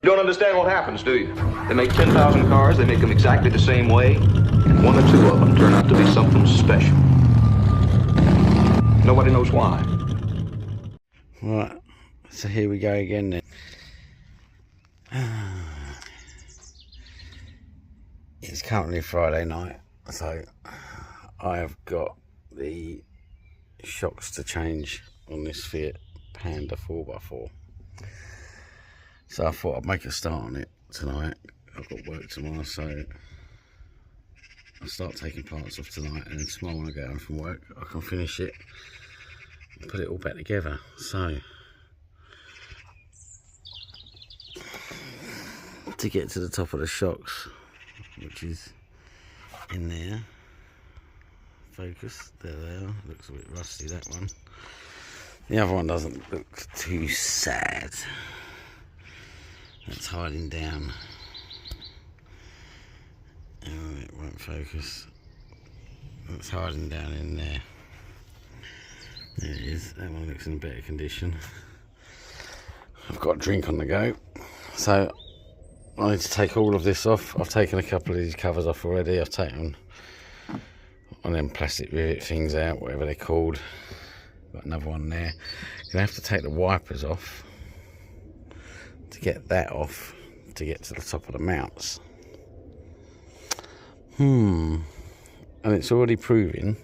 You don't understand what happens, do you? They make 10,000 cars, they make them exactly the same way, and one or two of them turn out to be something special. Nobody knows why. Right, so here we go again then. It's currently Friday night, so I have got the shocks to change on this Fiat Panda 4x4. So I thought I'd make a start on it tonight. I've got work tomorrow, so I'll start taking parts off tonight, and then tomorrow when I get home from work I can finish it and put it all back together. So to get to the top of the shocks, which is in there, focus, there they are, looks a bit rusty, that one. The other one doesn't look too sad. That's hiding down. Oh, it won't focus. It's hiding down in there. There it is. That one looks in better condition. I've got a drink on the go, so I need to take all of this off. I've taken a couple of these covers off already. I've taken one of them plastic rivet things out, whatever they're called. Got another one there. Gonna have to take the wipers off to get that off to get to the top of the mounts. And it's already proving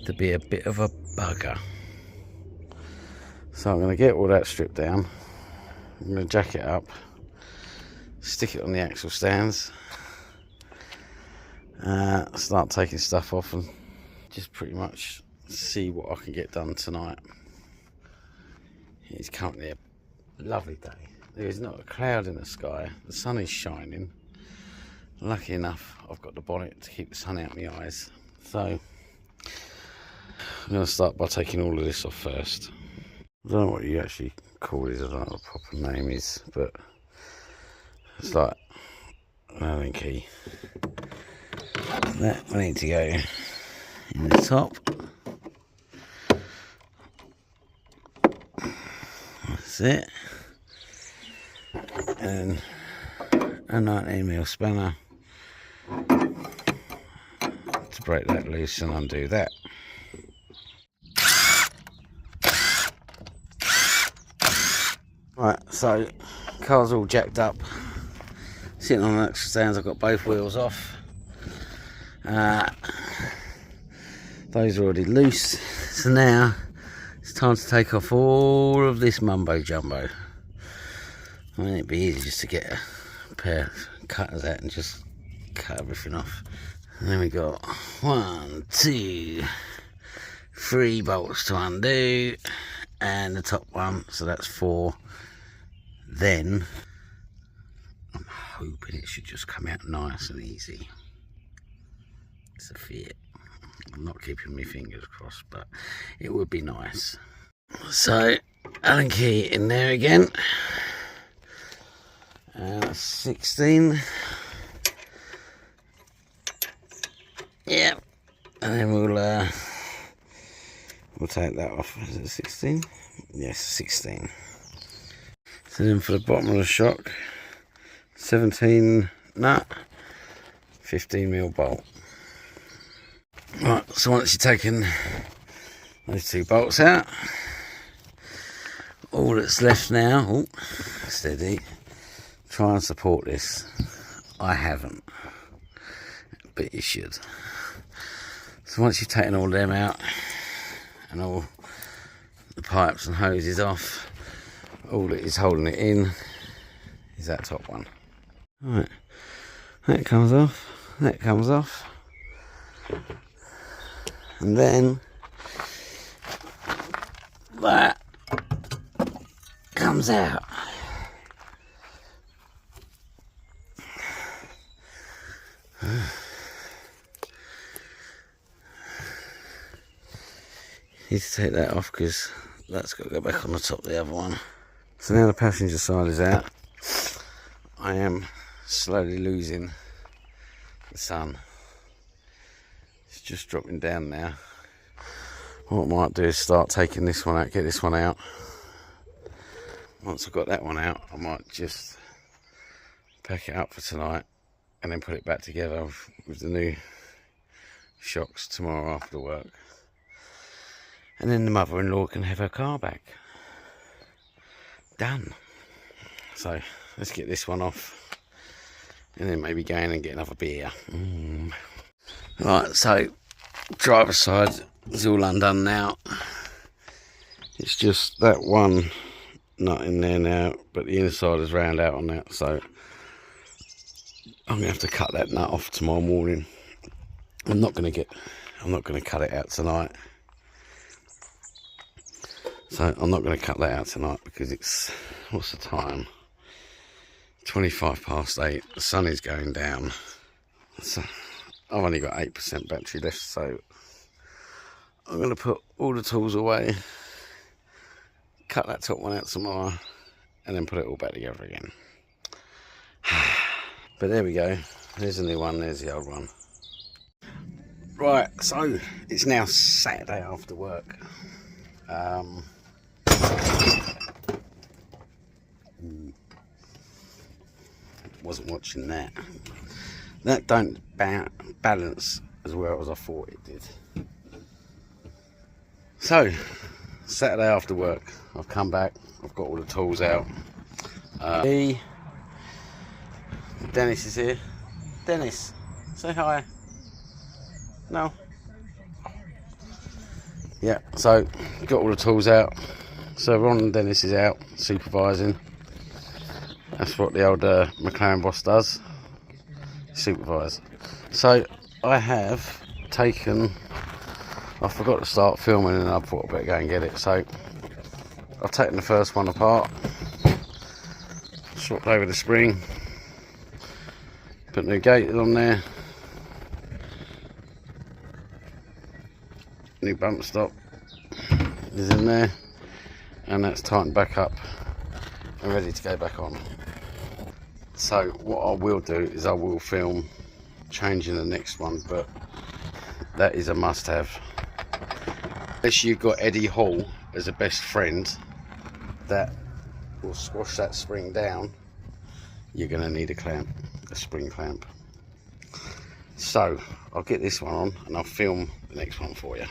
to be a bit of a bugger. So I'm going to get all that stripped down. I'm going to jack it up, stick it on the axle stands, start taking stuff off, and just pretty much see what I can get done tonight. It's currently a lovely day. There is not a cloud in the sky. The sun is shining. Lucky enough, I've got the bonnet to keep the sun out of my eyes. So I'm going to start by taking all of this off first. I don't know what you actually call this. I don't know what the proper name is, but it's like an Allen key. That I need to go in the top. That's it. And a 19mm spanner to break that loose and undo that. Right, so car's all jacked up, sitting on the axle stands. I've got both wheels off. Those are already loose, so now it's time to take off all of this mumbo jumbo. I mean, it'd be easy just to get a pair of cutters out and just cut everything off. And then we got 1, 2, 3 bolts to undo, and the top one, so that's 4. Then I'm hoping it should just come out nice and easy. It's a Fiat. I'm not keeping my fingers crossed, but it would be nice. So Allen key in there again. 16. Yep. And then we'll take that off. Is it 16? Yes, 16. So then for the bottom of the shock, 17 nut, 15mm bolt. Right, so once you've taken those 2 bolts out, all that's left now, steady, try and support this. I haven't, but you should. So once you've taken all of them out and all the pipes and hoses off, all that is holding it in is that top one. Right, that comes off, that comes off, and then that comes out. Need to take that off because that's got to go back on the top of the other one. So now the passenger side is out. I am slowly losing the sun. It's just dropping down now. What I might do is start taking this one out, get this one out. Once I've got that one out, I might just pack it up for tonight, and then put it back together with the new shocks tomorrow after work. And then the mother-in-law can have her car back. Done. So let's get this one off, and then maybe go in and get another beer. Right, so driver's side is all undone now. It's just that one nut in there now, but the inside is round out on that, so I'm gonna have to cut that nut off tomorrow morning. I'm not gonna cut it out tonight. So I'm not going to cut that out tonight because it's, what's the time? 8:25. The sun is going down. So I've only got 8% battery left, so I'm going to put all the tools away, cut that top one out tomorrow, and then put it all back together again. But there we go. There's the new one, there's the old one. Right, so it's now Saturday after work. Wasn't watching that. That don't balance as well as I thought it did. So Saturday after work, I've come back, I've got all the tools out. Dennis is here. Dennis, say hi. No. Yeah, so got all the tools out. So Ron Dennis is out supervising. That's what the old McLaren boss does, supervise. So I have taken, I forgot to start filming and I thought I better go and get it. So I've taken the first one apart, swapped over the spring, put new gate on there, new bump stop is in there, and that's tightened back up and ready to go back on. So what I will do is I will film changing the next one, but that is a must-have. Unless you've got Eddie Hall as a best friend that will squash that spring down, you're going to need a clamp, a spring clamp. So I'll get this one on and I'll film the next one for you.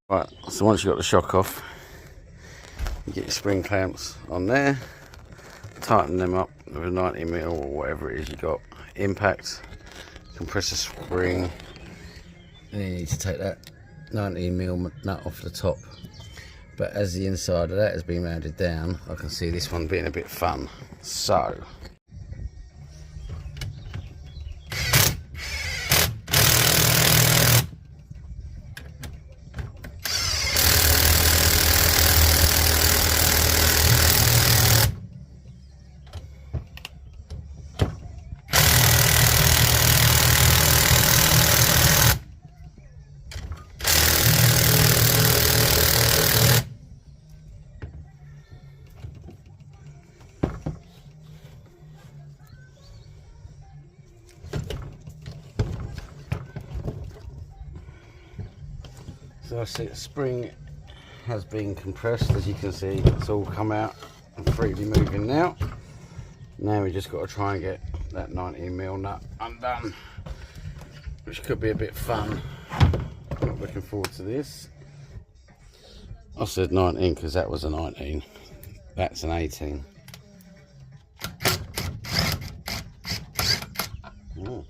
Right, so once you've got the shock off, you get your spring clamps on there, tighten them up with a 90mm or whatever it is you got, impact, compressor spring, and you need to take that 90mm nut off the top. But as the inside of that has been rounded down, I can see this one being a bit fun. So I see the spring has been compressed, as you can see. It's all come out and freely moving now. Now we just got to try and get that 90mm nut undone, which could be a bit fun. I'm not looking forward to this. I said 19 because that was a 19. That's an 18. Oh.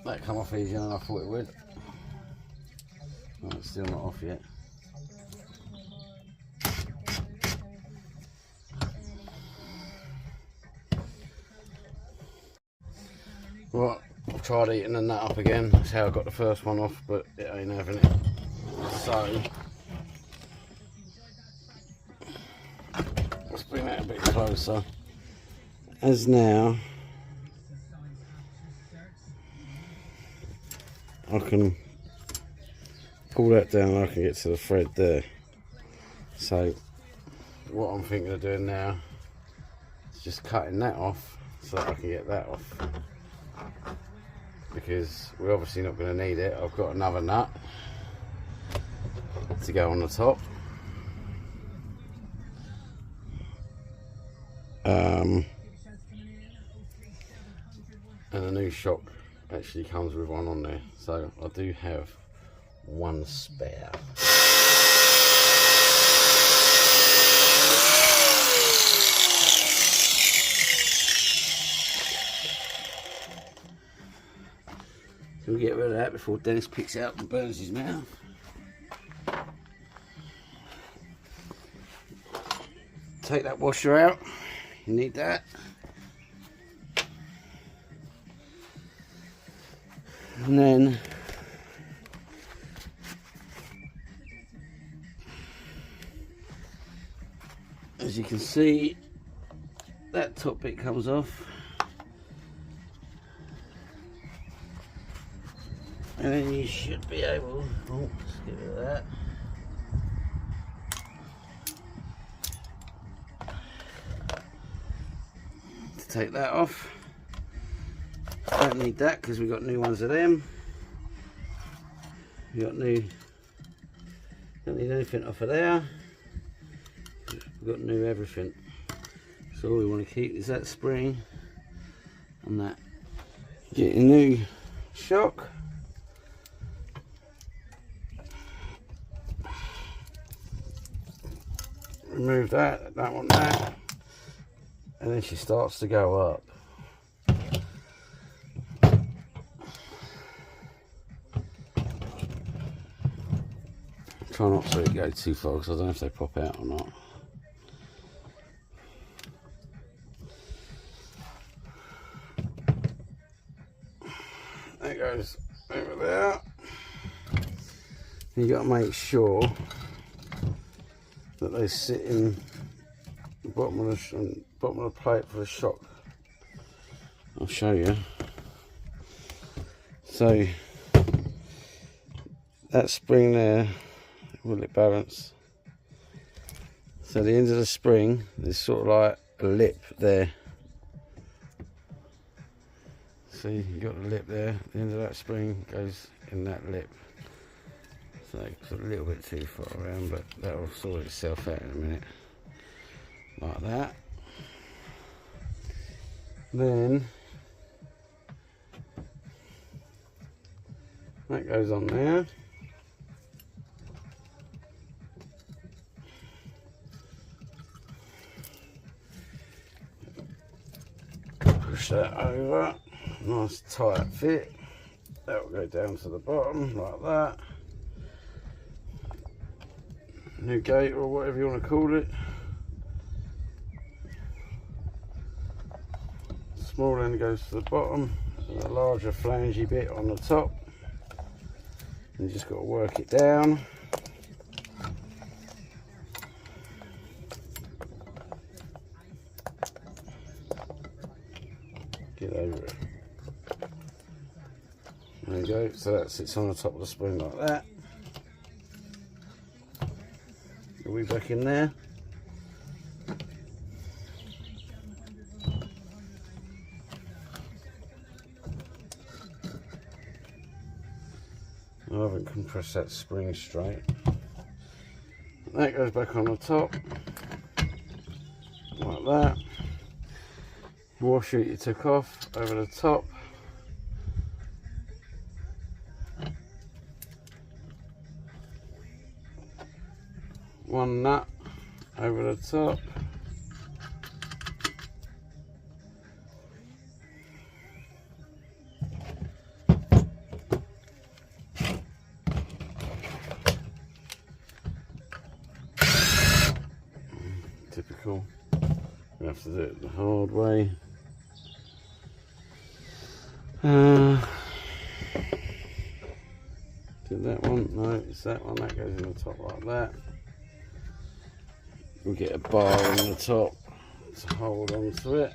That come off easier than I thought it would. Oh, it's still not off yet. Right, I've tried eating the nut up again. That's how I got the first one off, but it ain't having it. So let's bring that a bit closer. As now, I can pull that down and I can get to the thread there. So what I'm thinking of doing now is just cutting that off so that I can get that off. because we're obviously not going to need it. I've got another nut to go on the top. And the new shock actually comes with one on there, so I do have one spare. So we'll get rid of that before Dennis picks it up and burns his mouth. Take that washer out, you need that. And then as you can see, that top bit comes off, and then you should be able, oh, let's get rid of that. To take that off. Don't need that because we've got new ones of them. We got new. Don't need anything off of there. We've got new everything. So all we want to keep is that spring and that. Get a new shock. Remove that. Don't want that. And then she starts to go up. Try not to go too far because I don't know if they pop out or not. That goes over there. You got to make sure that they sit in the bottom of the plate for the shock. I'll show you. So that spring there, will it balance? So the end of the spring, there's sort of like a lip there. See, you got the lip there. The end of that spring goes in that lip. So it's a little bit too far around, but that will sort itself out in a minute. Like that. Then that goes on there. Push that over. Nice tight fit. That will go down to the bottom like that. New gate or whatever you want to call it. Small end goes to the bottom, and a larger flangey bit on the top. And you just got to work it down. Get over it. There you go, so that sits on the top of the spring like that. Are we back in there? I haven't compressed that spring straight. That goes back on the top, like that. Washer you took off over the top. One nut over the top. Typical. We have to do it the hard way. Did that one? No, it's that one. That goes in the top like that. We'll get a bar on the top to hold on to it.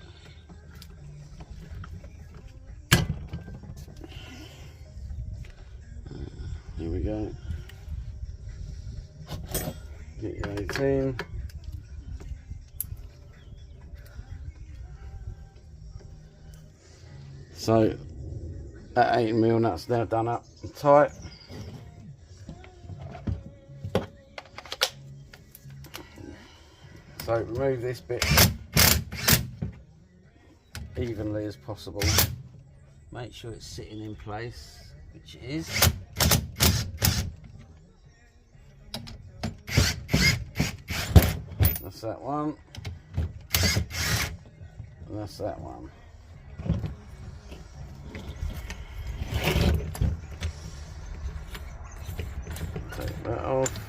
Here we go. Get your 18. So That 18mm nut's now done up and tight. So remove this bit evenly as possible. Make sure it's sitting in place, which it is. That's that one. And that's that one. Take that off.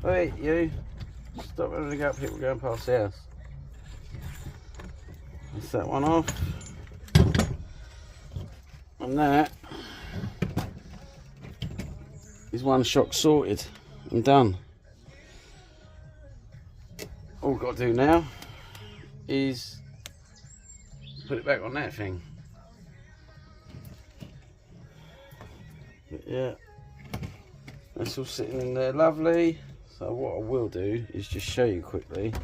Hey, you! Stop running up, people going past the house. That's that one off. And that is one shock sorted and done. All we've got to do now is put it back on that thing. But yeah, that's all sitting in there lovely. So what I will do is just show you quickly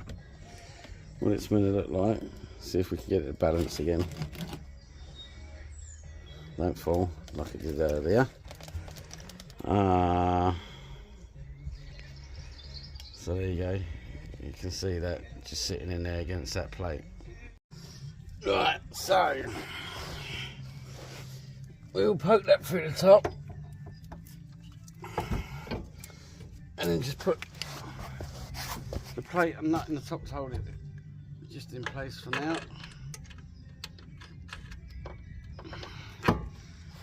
what it's going to look like. See if we can get it to balance again. Don't fall like it did earlier. So there you go. You can see that just sitting in there against that plate. Right, so we'll poke that through the top. And then just put the plate and nut in the top to hold it just in place for now.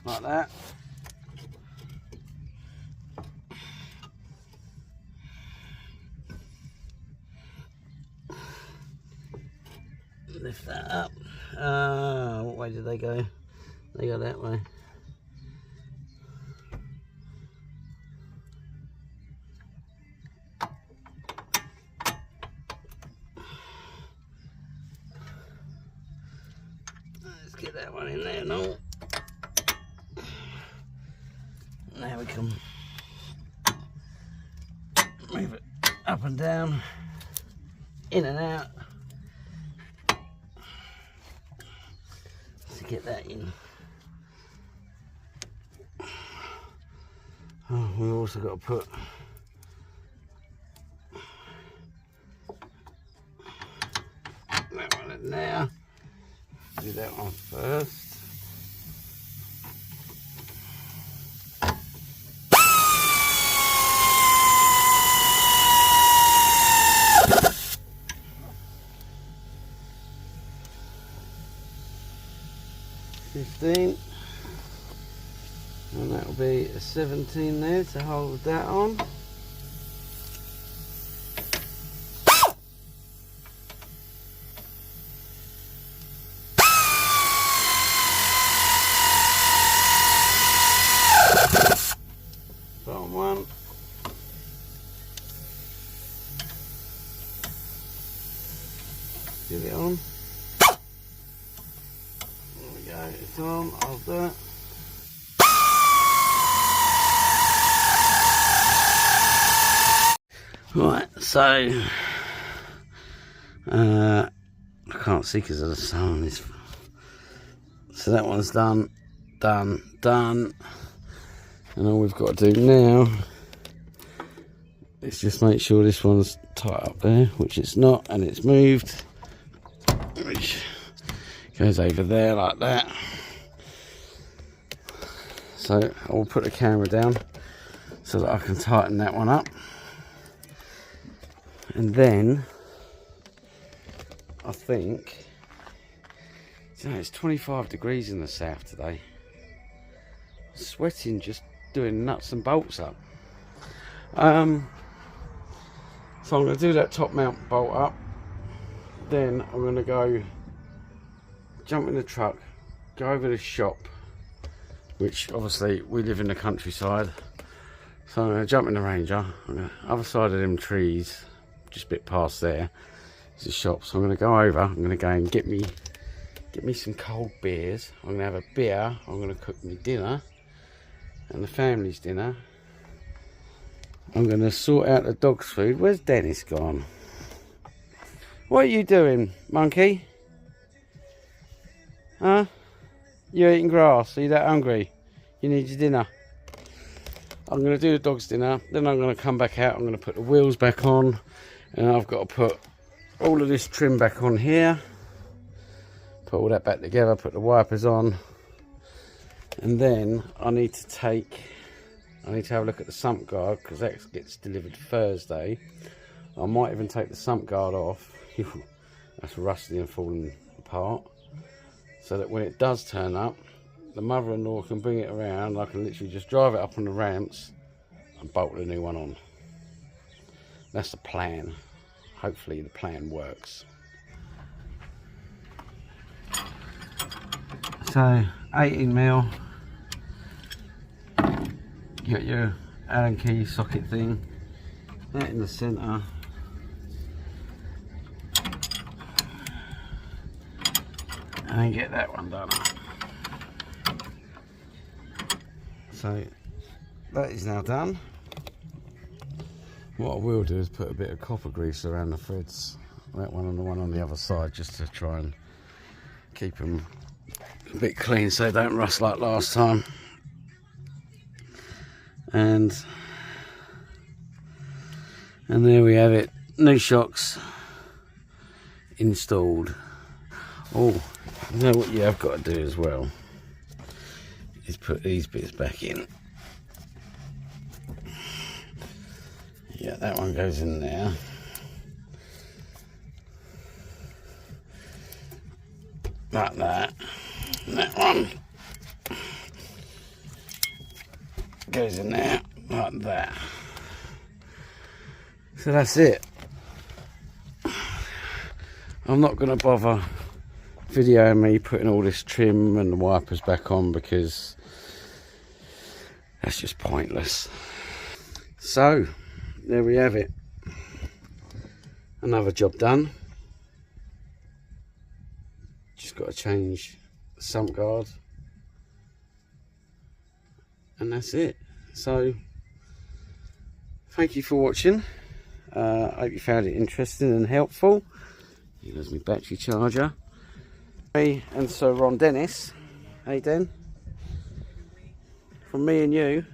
Like that. Lift that up. What way did they go? They go that way. Let's get that one in there now. Now we can move it up and down, in and out. Get that in. Oh, we've also got to put that one in there. Do that one first. And that'll be a 17 there to hold that on. Bottom one. Get it on. It's on, hold that. Right, so I can't see because of the sun. So that one's done. And all we've got to do now is just make sure this one's tight up there, which it's not, and it's moved. Which goes over there like that. So I will put the camera down so that I can tighten that one up. And then I think, you know, it's 25 degrees in the south today. I'm sweating just doing nuts and bolts up. So I'm going to do that top mount bolt up. Then I'm going to go jump in the truck, go over to the shop, which obviously we live in the countryside. So I'm going to jump in the Ranger. I'm going to other side of them trees, just a bit past there, is the shop. So I'm going to go over. I'm going to go and get me some cold beers. I'm going to have a beer. I'm going to cook me dinner and the family's dinner. I'm going to sort out the dog's food. Where's Dennis gone? What are you doing, monkey? Huh? You're eating grass? Are you that hungry? You need your dinner? I'm going to do the dog's dinner, then I'm going to come back out, I'm going to put the wheels back on, and I've got to put all of this trim back on here, put all that back together, put the wipers on, and then I need to have a look at the sump guard, because that gets delivered Thursday. I might even take the sump guard off, that's rusty and falling apart, so that when it does turn up, the mother-in-law can bring it around. I can literally just drive it up on the ramps and bolt the new one on. That's the plan. Hopefully the plan works. So 18mm. You got your Allen key socket thing. That in the centre. And then get that one done. So that is now done. What I will do is put a bit of copper grease around the threads, that one and the one on the other side, just to try and keep them a bit clean so they don't rust like last time. And there we have it, new shocks installed. Oh, you know what you have got to do as well is put these bits back in. Yeah, that one goes in there. Like that. And that one goes in there like that. So that's it. I'm not going to bother videoing me putting all this trim and the wipers back on because that's just pointless. So there we have it, another job done. Just got to change the sump guard and that's it. So thank you for watching. I hope you found it interesting and helpful. Here's my battery charger. Me and Sir Ron Dennis. Hey Den, from me and you,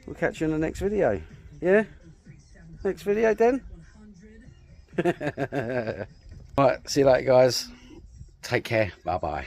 we'll catch you in the next video. Yeah? Next video, Den? Right, see you later guys. Take care. Bye bye.